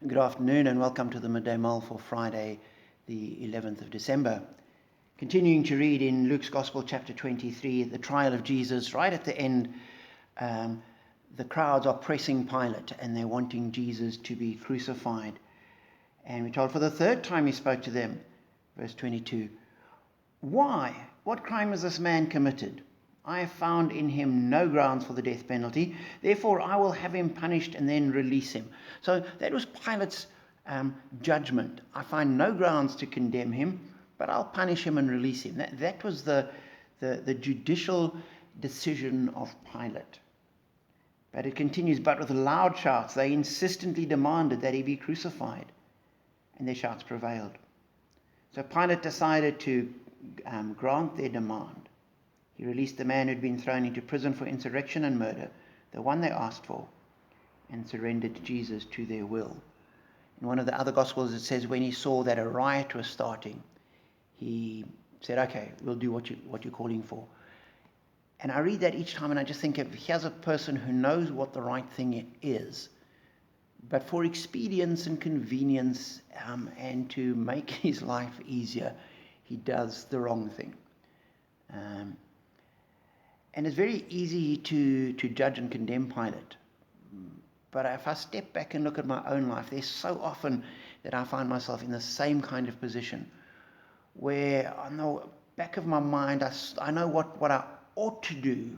Good afternoon and welcome to the Midday Mull for Friday, the 11th of December. Continuing to read in Luke's Gospel, chapter 23, the trial of Jesus. Right at the end, the crowds are pressing Pilate and they're wanting Jesus to be crucified. And we're told for the third time he spoke to them, verse 22, "Why? What crime has this man committed? I have found in him no grounds for the death penalty. Therefore, I will have him punished and then release him." So that was Pilate's judgment. I find no grounds to condemn him, but I'll punish him and release him. That was the judicial decision of Pilate. But it continues, but with loud shouts, they insistently demanded that he be crucified. And their shouts prevailed. So Pilate decided to grant their demand. He released the man who'd been thrown into prison for insurrection and murder, the one they asked for, and surrendered Jesus to their will. In one of the other Gospels, it says when he saw that a riot was starting, he said, "Okay, we'll do what you're calling for." And I read that each time and I just think, here's a person who knows what the right thing is, but for expedience and convenience and to make his life easier, he does the wrong thing. And it's very easy to judge and condemn Pilate. But if I step back and look at my own life, there's so often that I find myself in the same kind of position where on the back of my mind, I know what I ought to do,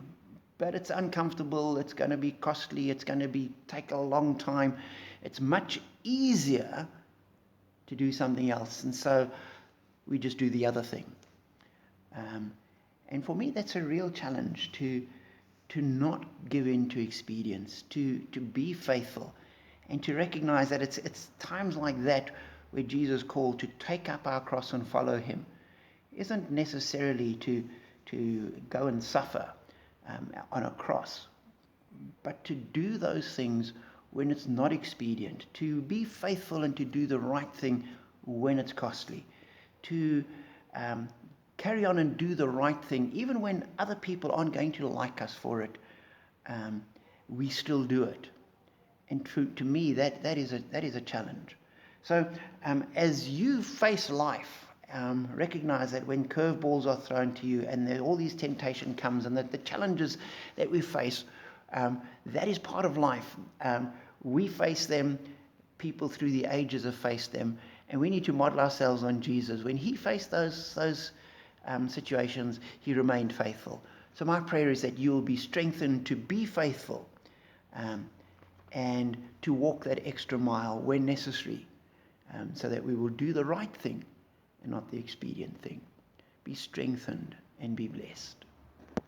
but it's uncomfortable, it's going to be costly, it's going to take a long time. It's much easier to do something else. And so we just do the other thing. And for me, that's a real challenge to not give in to expedience, to be faithful, and to recognize that it's times like that where Jesus called to take up our cross and follow him. Isn't necessarily to go and suffer on a cross, but to do those things when it's not expedient, to be faithful and to do the right thing when it's costly, to carry on and do the right thing, even when other people aren't going to like us for it. We still do it. And to me, that is a challenge. So as you face life, recognize that when curveballs are thrown to you and all these temptation comes and that the challenges that we face, that is part of life. We face them. People through the ages have faced them. And we need to model ourselves on Jesus. When he faced those situations, he remained faithful. So my prayer is that you will be strengthened to be faithful and to walk that extra mile when necessary, so that we will do the right thing and not the expedient thing. Be strengthened and be blessed.